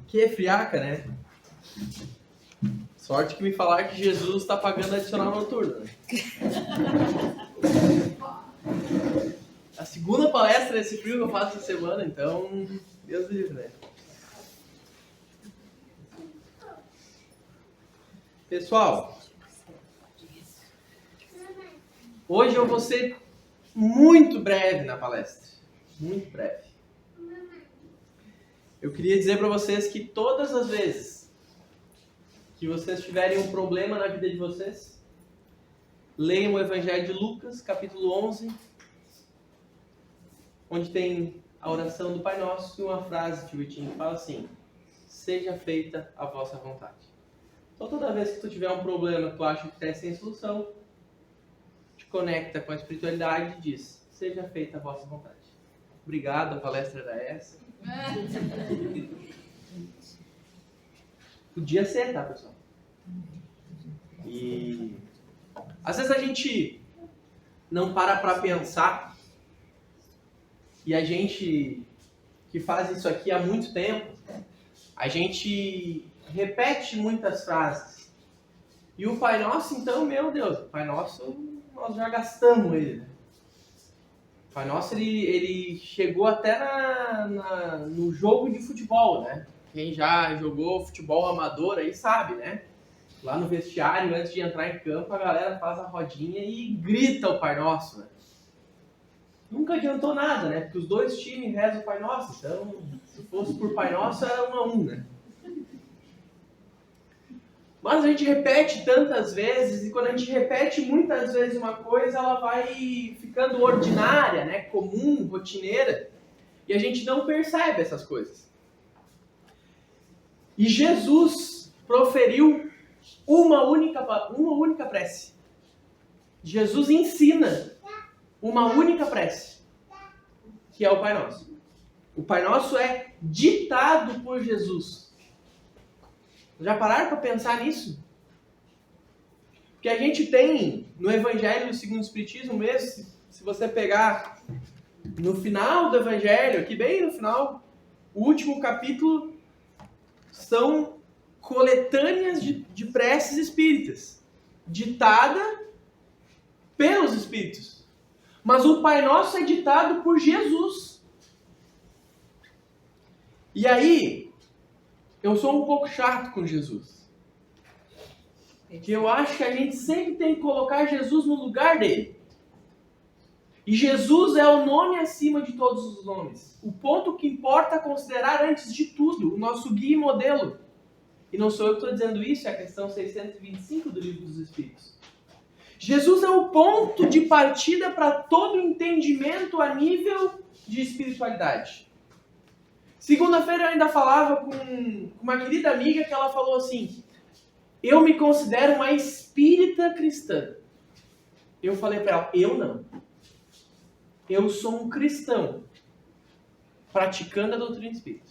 Que é friaca, né? Sorte que me falaram que Jesus está pagando adicional noturno. Né? A segunda palestra nesse frio que eu faço essa semana, então, Deus livre, né? Pessoal, hoje eu vou ser muito breve na palestra. Muito breve. Eu queria dizer para vocês que todas as vezes que vocês tiverem um problema na vida de vocês, leiam o Evangelho de Lucas, capítulo 11, onde tem a oração do Pai Nosso e uma frase que o Vitinho fala assim: seja feita a vossa vontade. Então toda vez que tu tiver um problema que tu acha que está sem solução, te conecta com a espiritualidade e diz: seja feita a vossa vontade. Obrigado, a palestra era essa. Podia ser, tá, pessoal? E às vezes a gente não para pensar, e a gente que faz isso aqui há muito tempo, a gente repete muitas frases. E o Pai Nosso, então, meu Deus, o Pai Nosso, nós já gastamos ele. O Pai Nosso, ele chegou até no jogo de futebol, né? Quem já jogou futebol amador aí sabe, né? Lá no vestiário, antes de entrar em campo, a galera faz a rodinha e grita o Pai Nosso, né? Nunca adiantou nada, né? Porque os dois times rezam o Pai Nosso. Então, se fosse por Pai Nosso, era 1-1, né? Mas a gente repete tantas vezes, e quando a gente repete muitas vezes uma coisa, ela vai ficando ordinária, né? Comum, rotineira, e a gente não percebe essas coisas. E Jesus proferiu uma única prece. Jesus ensina uma única prece, que é o Pai Nosso. O Pai Nosso é ditado por Jesus. Já pararam para pensar nisso? Porque a gente tem no Evangelho segundo o Espiritismo mesmo, se você pegar no final do Evangelho, aqui bem no final, o último capítulo são coletâneas de preces espíritas, ditada pelos espíritos. Mas o Pai Nosso é ditado por Jesus. E aí, eu sou um pouco chato com Jesus. Que eu acho que a gente sempre tem que colocar Jesus no lugar dele. E Jesus é o nome acima de todos os nomes. O ponto que importa é considerar antes de tudo o nosso guia e modelo. E não sou eu que estou dizendo isso, é a questão 625 do Livro dos Espíritos. Jesus é o ponto de partida para todo entendimento a nível de espiritualidade. Segunda-feira eu ainda falava com uma querida amiga que ela falou assim: eu me considero uma espírita cristã. Eu falei para ela: eu não. Eu sou um cristão praticando a doutrina espírita.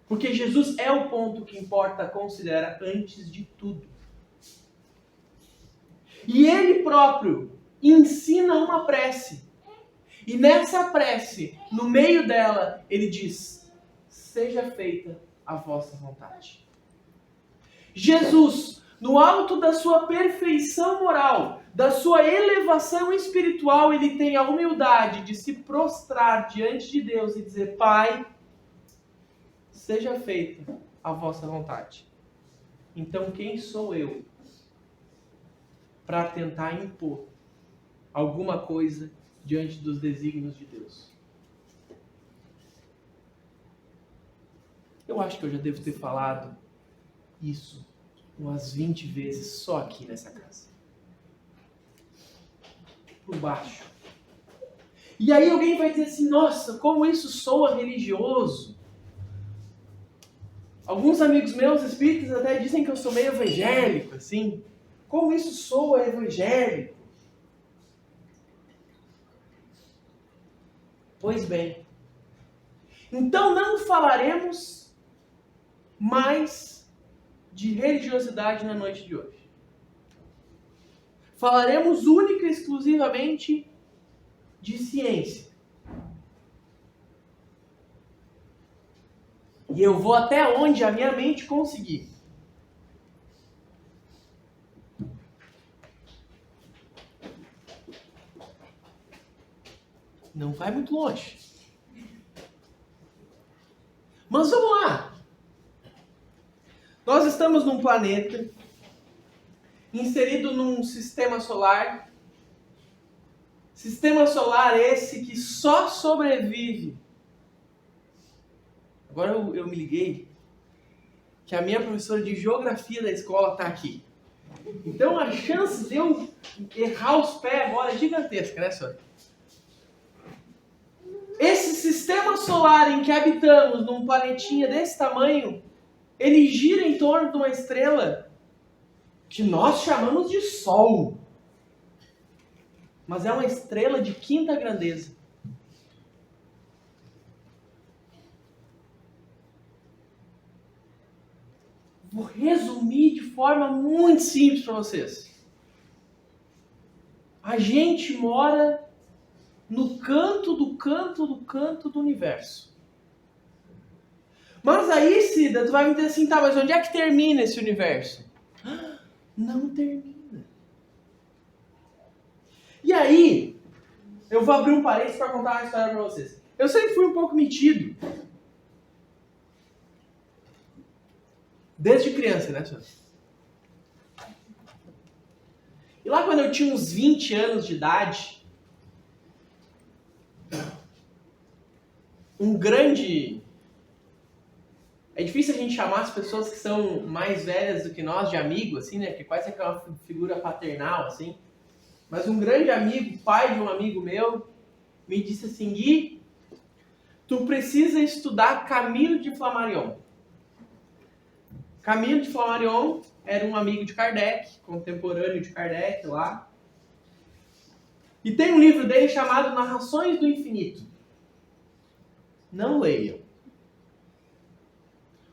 Porque Jesus é o ponto que importa considerar antes de tudo. E ele próprio ensina uma prece. E nessa prece, no meio dela, ele diz: seja feita a vossa vontade. Jesus, no alto da sua perfeição moral, da sua elevação espiritual, ele tem a humildade de se prostrar diante de Deus e dizer: Pai, seja feita a vossa vontade. Então quem sou eu para tentar impor alguma coisa diante dos desígnios de Deus? Eu acho que eu já devo ter falado isso umas 20 vezes só aqui nessa casa. Por baixo. E aí alguém vai dizer assim: nossa, como isso soa religioso. Alguns amigos meus espíritas até dizem que eu sou meio evangélico, assim. Como isso soa evangélico. Pois bem, então não falaremos mais de religiosidade na noite de hoje. Falaremos única e exclusivamente de ciência. E eu vou até onde a minha mente conseguir. Não vai muito longe. Mas vamos lá. Nós estamos num planeta inserido num sistema solar. Sistema solar esse que só sobrevive. Agora eu me liguei que a minha professora de geografia da escola está aqui. Então a chance de eu errar os pés agora é gigantesca, né, senhora? Esse sistema solar em que habitamos, num planetinha desse tamanho, ele gira em torno de uma estrela que nós chamamos de Sol. Mas é uma estrela de quinta grandeza. Vou resumir de forma muito simples para vocês. A gente mora no canto do universo. Mas aí, Cida, tu vai me dizer assim, tá, mas onde é que termina esse universo? Não termina. E aí, eu vou abrir um parênteses para contar uma história para vocês. Eu sempre fui um pouco metido. Desde criança, né, senhor? E lá quando eu tinha uns 20 anos de idade, um grande... É difícil a gente chamar as pessoas que são mais velhas do que nós de amigo, assim, né? Que quase é uma figura paternal, assim. Mas um grande amigo, pai de um amigo meu, me disse assim, Gui, tu precisa estudar Camilo de Flammarion. Camilo de Flammarion era um amigo de Kardec, contemporâneo de Kardec lá. E tem um livro dele chamado Narrações do Infinito. Não leiam.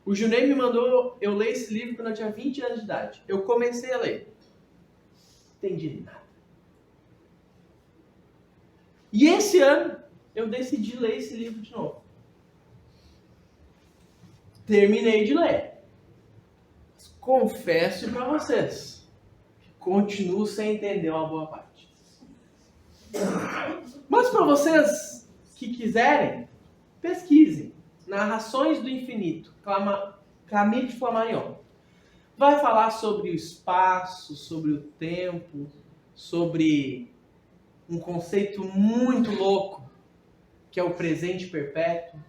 O Junei me mandou eu ler esse livro quando eu tinha 20 anos de idade. Eu comecei a ler. Não entendi nada. E esse ano eu decidi ler esse livro de novo. Terminei de ler. Mas confesso para vocês que continuo sem entender uma boa parte. Mas para vocês que quiserem, pesquisem. Narrações do Infinito, Camilo de Flammarion. Vai falar sobre o espaço, sobre o tempo, sobre um conceito muito louco, que é o presente perpétuo.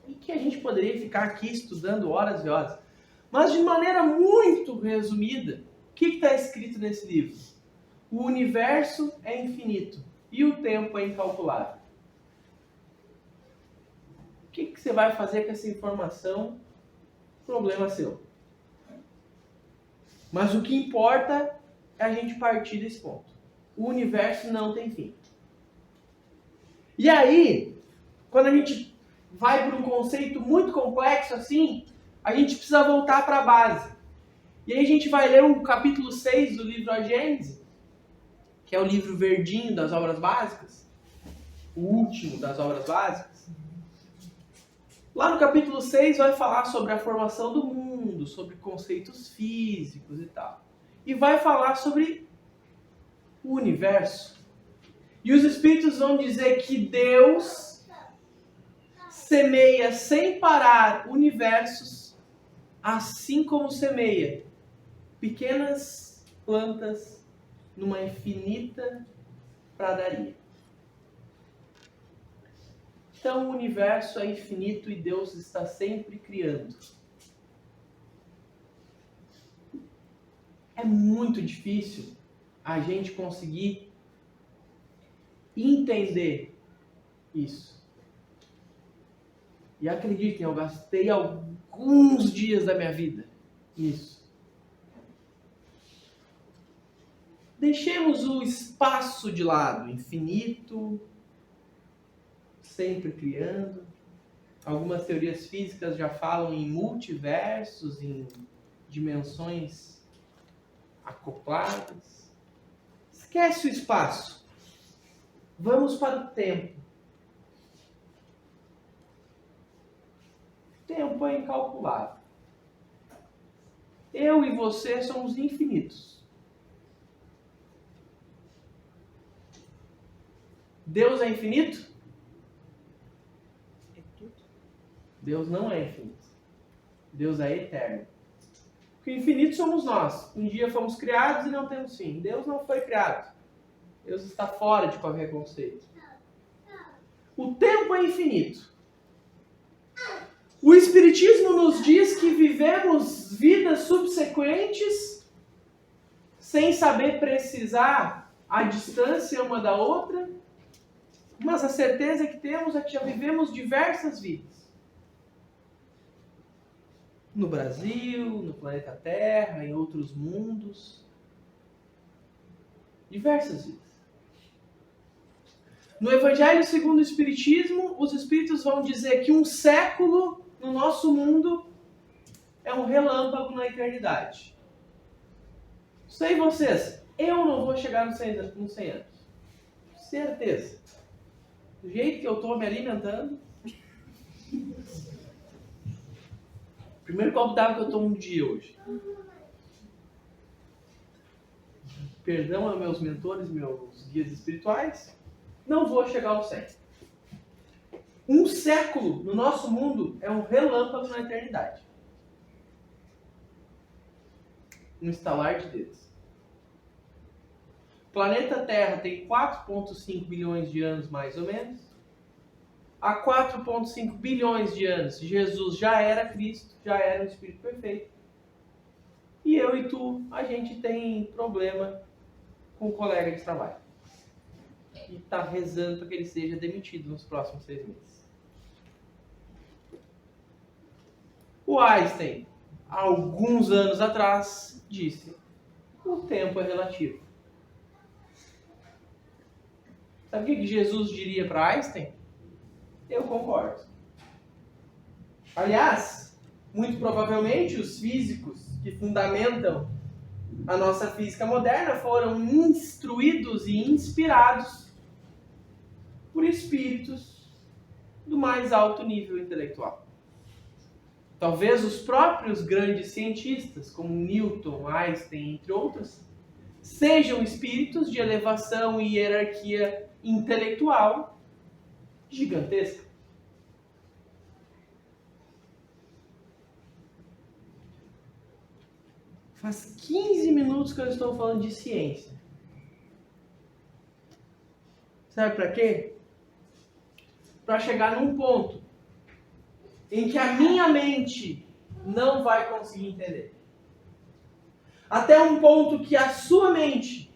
E que a gente poderia ficar aqui estudando horas e horas. Mas de maneira muito resumida, o que está escrito nesse livro? O universo é infinito e o tempo é incalculável. O que você vai fazer com essa informação? Problema seu. Mas o que importa é a gente partir desse ponto. O universo não tem fim. E aí, quando a gente vai para um conceito muito complexo assim, a gente precisa voltar para a base. E aí a gente vai ler o capítulo 6 do livro A Gênese, que é o livro verdinho das obras básicas, o último das obras básicas. Lá no capítulo 6 vai falar sobre a formação do mundo, sobre conceitos físicos e tal. E vai falar sobre o universo. E os espíritos vão dizer que Deus semeia sem parar universos, assim como semeia pequenas plantas numa infinita pradaria. Então o universo é infinito e Deus está sempre criando. É muito difícil a gente conseguir entender isso. E acreditem, eu gastei alguns dias da minha vida nisso. Deixemos o espaço de lado, infinito, sempre criando. Algumas teorias físicas já falam em multiversos, em dimensões acopladas. Esquece o espaço. Vamos para o tempo. tempo é incalculável. Eu e você somos infinitos. Deus é infinito? Deus não é infinito. Deus é eterno. Porque infinito somos nós. Um dia fomos criados e não temos fim. Deus não foi criado. Deus está fora de qualquer conceito. O tempo é infinito. O Espiritismo nos diz que vivemos vidas subsequentes sem saber precisar a distância uma da outra, mas a certeza que temos é que já vivemos diversas vidas. No Brasil, no planeta Terra, em outros mundos. Diversas vidas. No Evangelho segundo o Espiritismo, os Espíritos vão dizer que um século no nosso mundo é um relâmpago na eternidade. Sei vocês, eu não vou chegar nos 100 anos. Certeza. Do jeito que eu estou me alimentando. Primeiro copo d'água que eu tomo no dia hoje. Perdão a meus mentores, meus guias espirituais. Não vou chegar aos 100. Um século no nosso mundo é um relâmpago na eternidade. Um estalar de dedos. O planeta Terra tem 4,5 bilhões de anos, mais ou menos. Há 4,5 bilhões de anos, Jesus já era Cristo, já era um Espírito perfeito. E eu e tu, a gente tem problema com um colega de trabalho. E está rezando para que ele seja demitido nos próximos 6 meses. O Einstein, há alguns anos atrás, disse: o tempo é relativo. Sabe o que Jesus diria para Einstein? Eu concordo. Aliás, muito provavelmente os físicos que fundamentam a nossa física moderna foram instruídos e inspirados por espíritos do mais alto nível intelectual. Talvez os próprios grandes cientistas, como Newton, Einstein, entre outros, sejam espíritos de elevação e hierarquia intelectual gigantesca. Faz 15 minutos que eu estou falando de ciência. Sabe para quê? Para chegar num ponto em que a minha mente não vai conseguir entender. Até um ponto que a sua mente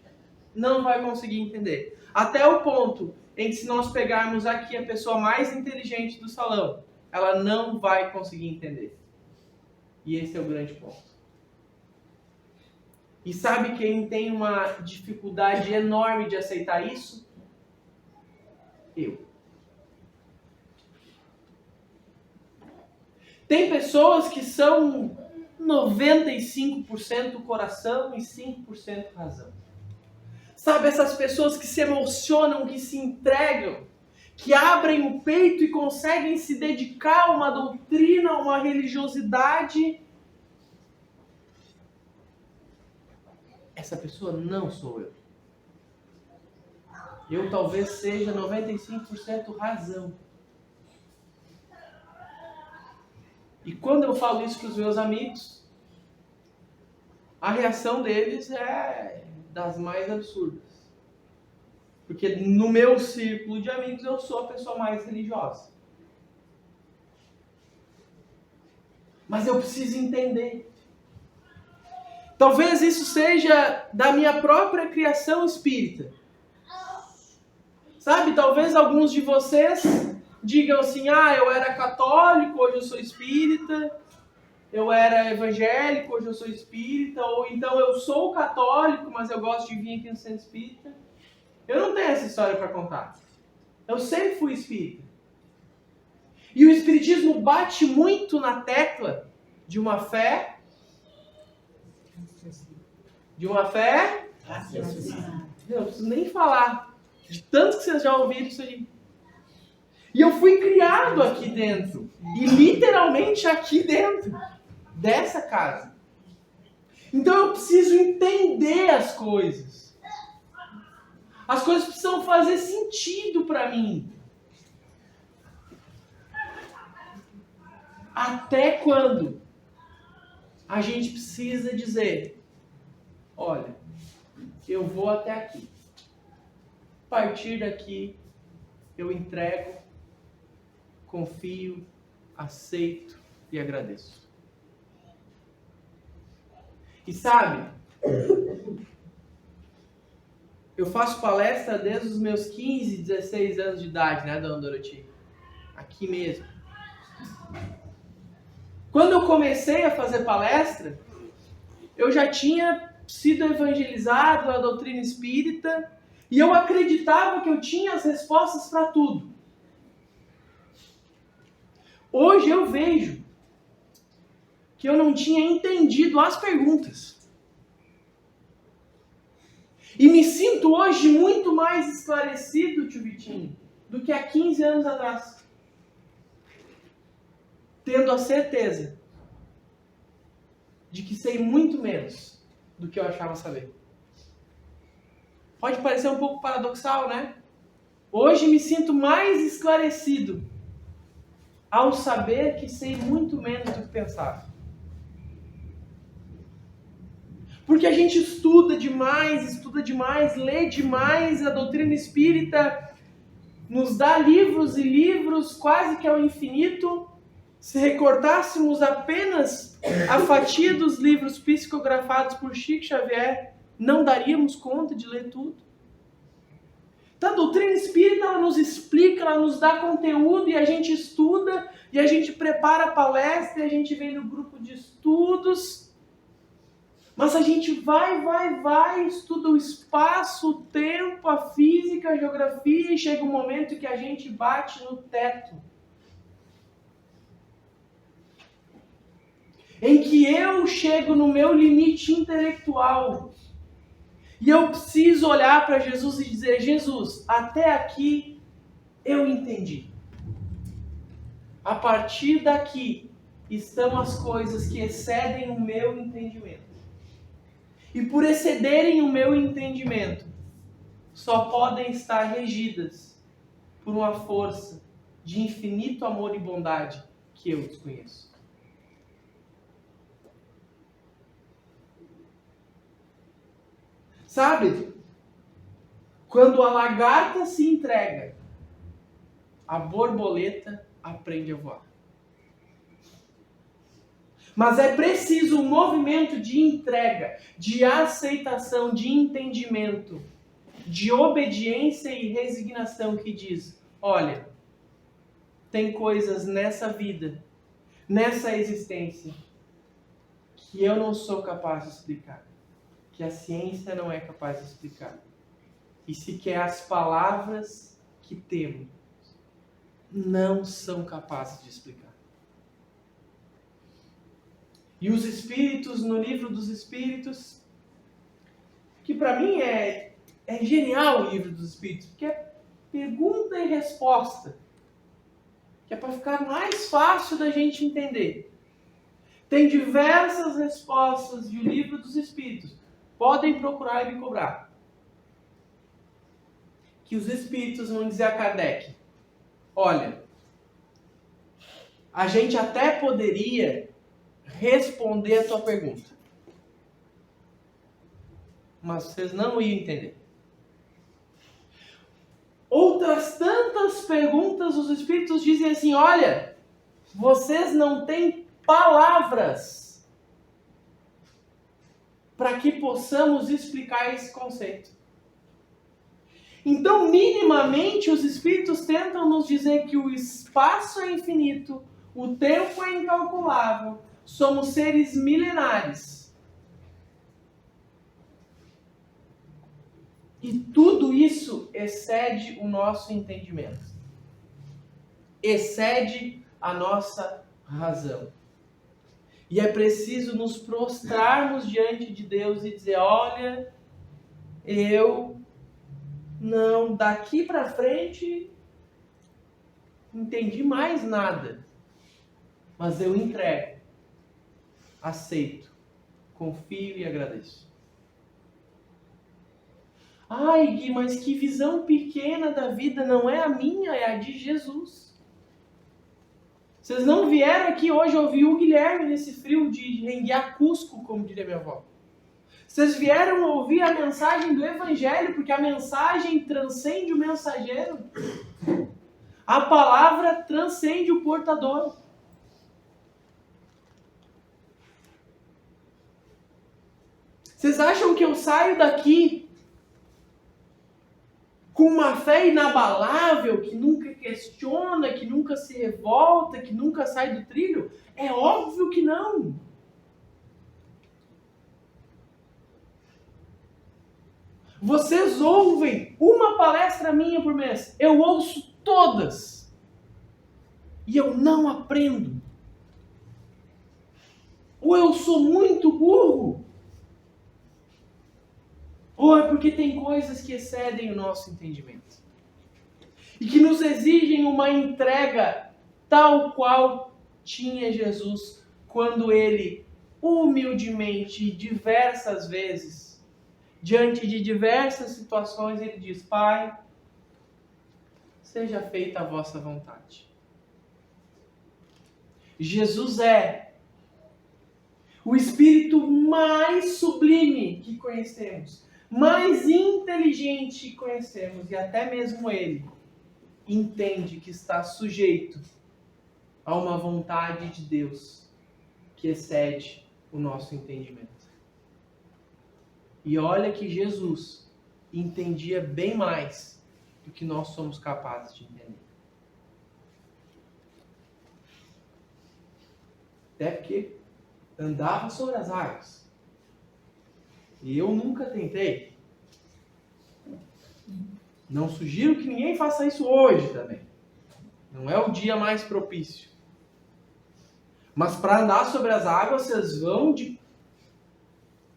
não vai conseguir entender. Até o ponto em que, se nós pegarmos aqui a pessoa mais inteligente do salão, ela não vai conseguir entender. E esse é o grande ponto. E sabe quem tem uma dificuldade enorme de aceitar isso? Eu. Tem pessoas que são 95% coração e 5% razão. Sabe, essas pessoas que se emocionam, que se entregam, que abrem o peito e conseguem se dedicar a uma doutrina, a uma religiosidade. Essa pessoa não sou eu. Eu talvez seja 95% razão. E quando eu falo isso para os meus amigos, a reação deles é das mais absurdas. Porque no meu círculo de amigos eu sou a pessoa mais religiosa. Mas eu preciso entender. Talvez isso seja da minha própria criação espírita. Sabe, talvez alguns de vocês digam assim: eu era católico, hoje eu sou espírita. Eu era evangélico, hoje eu sou espírita. Ou então eu sou católico, mas eu gosto de vir aqui no centro espírita. Eu não tenho essa história para contar. Eu sempre fui espírita. E o espiritismo bate muito na tecla de uma fé. De uma fé. Eu não preciso nem falar. De tanto que vocês já ouviram isso aí. E eu fui criado aqui dentro. E literalmente aqui dentro dessa casa. Então eu preciso entender as coisas. As coisas precisam fazer sentido para mim. Até quando a gente precisa dizer, olha, eu vou até aqui. A partir daqui eu entrego, confio, aceito e agradeço. E sabe, eu faço palestra desde os meus 15, 16 anos de idade, né, dona Doroti? Aqui mesmo. Quando eu comecei a fazer palestra, eu já tinha sido evangelizado na doutrina espírita e eu acreditava que eu tinha as respostas para tudo. Hoje eu vejo que eu não tinha entendido as perguntas. E me sinto hoje muito mais esclarecido, tio Vitinho, do que há 15 anos atrás. Tendo a certeza de que sei muito menos do que eu achava saber. Pode parecer um pouco paradoxal, né? Hoje me sinto mais esclarecido ao saber que sei muito menos do que pensava. Porque a gente estuda demais, lê demais, a doutrina espírita nos dá livros e livros quase que ao infinito. Se recortássemos apenas a fatia dos livros psicografados por Chico Xavier, não daríamos conta de ler tudo. Então a doutrina espírita ela nos explica, ela nos dá conteúdo e a gente estuda, e a gente prepara a palestra, e a gente vem no grupo de estudos. Mas a gente vai, estuda o espaço, o tempo, a física, a geografia, e chega um momento que a gente bate no teto. Em que eu chego no meu limite intelectual. E eu preciso olhar para Jesus e dizer, Jesus, até aqui eu entendi. A partir daqui estão as coisas que excedem o meu entendimento. E por excederem o meu entendimento, só podem estar regidas por uma força de infinito amor e bondade que eu desconheço. Sabe? Quando a lagarta se entrega, a borboleta aprende a voar. Mas é preciso um movimento de entrega, de aceitação, de entendimento, de obediência e resignação que diz, olha, tem coisas nessa vida, nessa existência, que eu não sou capaz de explicar, que a ciência não é capaz de explicar. E sequer as palavras que temos não são capazes de explicar. E os Espíritos, no livro dos Espíritos, que para mim é genial o livro dos Espíritos, porque é pergunta e resposta, que é para ficar mais fácil da gente entender. Tem diversas respostas do livro dos Espíritos. Podem procurar e me cobrar. Que os Espíritos vão dizer a Kardec, olha, a gente até poderia responder a tua pergunta, mas vocês não iam entender. Outras tantas perguntas, os Espíritos dizem assim, olha, vocês não têm palavras para que possamos explicar esse conceito. Então, minimamente, os Espíritos tentam nos dizer que o espaço é infinito, o tempo é incalculável, somos seres milenares. E tudo isso excede o nosso entendimento. Excede a nossa razão. E é preciso nos prostrarmos diante de Deus e dizer, olha, eu não, daqui para frente, entendi mais nada. Mas eu entrego, aceito, confio e agradeço. Ai, Gui, mas que visão pequena da vida, não é a minha, é a de Jesus. Vocês não vieram aqui hoje ouvir o Guilherme nesse frio de renguear Cusco, como diria minha avó. Vocês vieram ouvir a mensagem do Evangelho, porque a mensagem transcende o mensageiro. A palavra transcende o portador. Vocês acham que eu saio daqui com uma fé inabalável, que nunca questiona, que nunca se revolta, que nunca sai do trilho? É óbvio que não. Vocês ouvem uma palestra minha por mês. Eu ouço todas. E eu não aprendo. Ou eu sou muito burro, ou é porque tem coisas que excedem o nosso entendimento. E que nos exigem uma entrega tal qual tinha Jesus quando ele, humildemente, diversas vezes, diante de diversas situações, ele diz: Pai, seja feita a vossa vontade. Jesus é o espírito mais sublime que conhecemos, mais inteligente que conhecemos, e até mesmo ele entende que está sujeito a uma vontade de Deus que excede o nosso entendimento. E olha que Jesus entendia bem mais do que nós somos capazes de entender. Até porque andava sobre as águas. E eu nunca tentei. Não sugiro que ninguém faça isso hoje também. Não é o dia mais propício. Mas para andar sobre as águas, vocês vão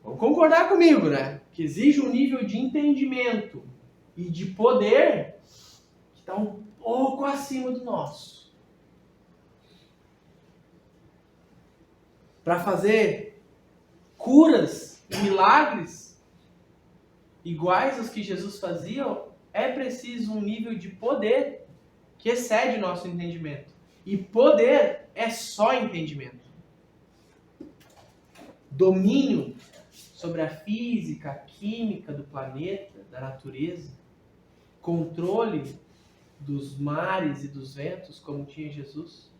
concordar comigo, né? Que exige um nível de entendimento e de poder que está um pouco acima do nosso. Para fazer curas e milagres iguais aos que Jesus fazia, é preciso um nível de poder que excede o nosso entendimento. E poder é só entendimento. Domínio sobre a física, a química do planeta, da natureza. Controle dos mares e dos ventos, como tinha Jesus.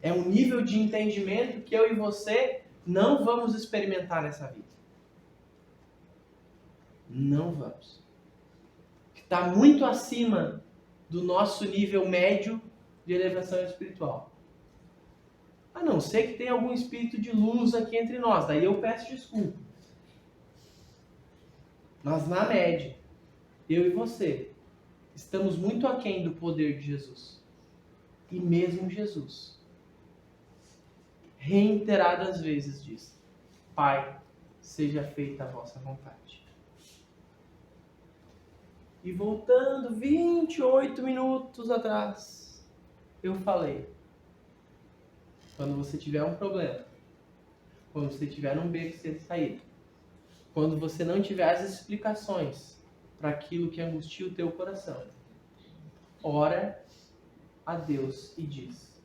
É um nível de entendimento que eu e você não vamos experimentar nessa vida. Não vamos. Está muito acima do nosso nível médio de elevação espiritual. A não ser que tenha algum espírito de luz aqui entre nós. Daí eu peço desculpa. Mas na média, eu e você estamos muito aquém do poder de Jesus. E mesmo Jesus, reiteradas vezes diz: Pai, seja feita a vossa vontade. E voltando 28 minutos atrás, eu falei: quando você tiver um problema, quando você tiver um beco sem saída, quando você não tiver as explicações para aquilo que angustia o teu coração, ora a Deus e diz: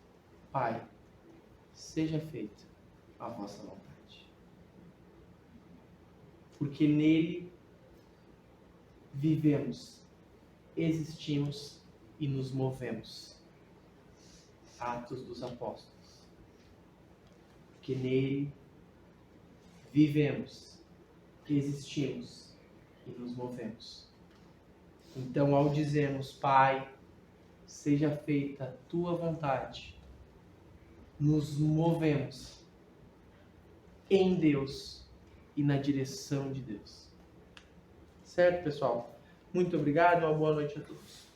Pai, seja feita a vossa vontade. Porque nele vivemos, existimos e nos movemos. Atos dos Apóstolos. Porque nele vivemos, existimos e nos movemos. Então, ao dizermos: Pai, seja feita a tua vontade, nos movemos em Deus e na direção de Deus. Certo, pessoal? Muito obrigado, uma boa noite a todos.